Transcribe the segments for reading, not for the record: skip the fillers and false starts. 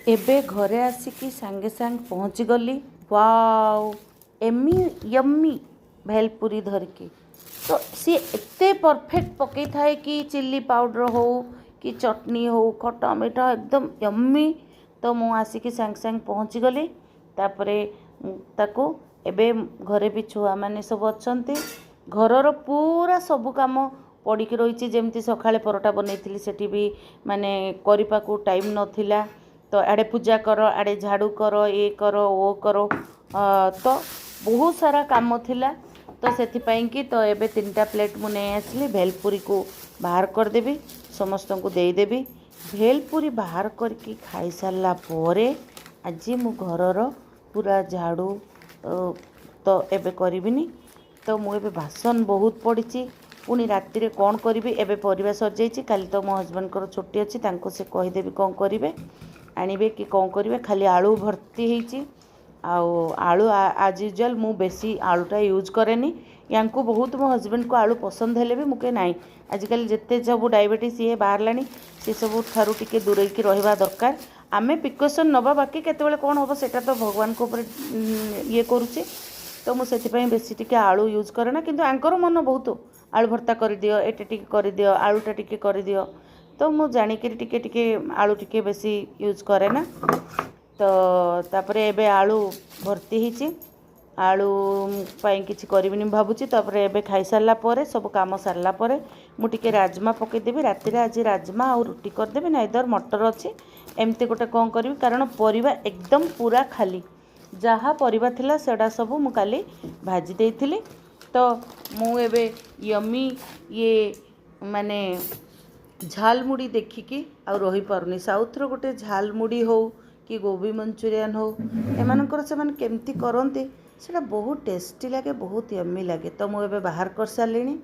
एबे घरे आसिकी सांगे सांग पहुँची गली। वाओ एमी यम्मी भेलपुरी धरिकी तो सी एते परफेक्ट पकई थाए कि चिल्ली पाउडर हो कि चटनी हो खटा मीठा एकदम यम्मी। तो मु आसिकी सांग सांग पहुँची गली। तापरे ताको एबे घरे भी छुआ माने सब अच्छे घरर पूरा सबु काम पड़ी रही जमती सकाଳେ परोटा बनई सेठी भी माने करने टाइम नथिला। तो आड़े पूजा कर आड़े झाड़ू कर ये कर वो कर तो बहुत सारा काम थिला। तो सेथिपाई कि तो एबे 3टा प्लेट मु नहीं आसली भेलपुरी को बाहर करदेवी समस्त को देदेवी। भेलपुरी बाहर करके खाई सारा पर आज मु घरर पूरा झाड़ू तो एबे करिबिनी। तो मु एबे बासन बहुत पड़ी पुणी राति रे कौन करी एबे परिवा सजाई काली तो मो हजबैंड को छुट्टी अच्छी से कहीदेवी कौन करेंगे आणवे कि कौन करेंगे खाली आलू भर्ती होती आलू आज यूजुआल मु बेसी आलूटा यूज करेनी या बहुत मो हजबैंड को आलू पसंद हेले भी मुझे ना आजिकल जिते सब डायबिटीज ये बाहर सी सब ठारू टिके दूरे की रहा दरकार। आमे प्रिकॉशन नवा बाकी केतेबेले कौन हम सेटा तो भगवान को ऊपर ये करुचे। तो मुझे बेसी टिके आलू यूज करे ना किंतु आंकर मन बहुत आलू भर्ता कर दियो एटे टिके कर दियो आलूटा टिके कर दियो। तो मु जानिक टिके टिके आलू टिके बेसी यूज करे ना। तो तापरे एबे आलू भर्ती होची आलू पाई किछि करबिनी भाबुची। तापरे एबे खाई सारला परे सब काम सारला परे मु टिके राजमा पकई देबी राति रे आज राजमा और रुटी कर देबी ना इधर मटर अच्छी एमती गोटे कौन करबी कारण परिवा एकदम पूरा खाली जहाँ परिवा थिला सेडा सब मु काली भाजी देइथिली। तो मु एबे यम्मी ये माने झालमुड़ी देखिकी आ रही पारुनी साउथर गोटे झालमुड़ी हो कि गोभी मंचूरियन हो एमानकर से माने केमती करते सेटा बहुत टेस्टी लगे बहुत यम्मी लगे। तो मु एबे बाहर कर सारिणी।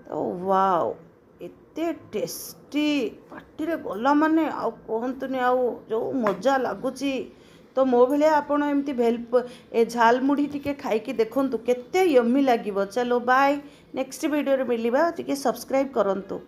तो वाओ एते टेस्टी पार्टी रे गला माने आ कहतुनी आ जो मजा लगुची। तो मो भाई आपड़ एमती ए झालमुड़ी टिके खाइकी देखंतु केते यम्मी लागिबो। चलो बाय नेक्स्ट वीडियो रे मिलिबा टिके सब्सक्राइब करंतु।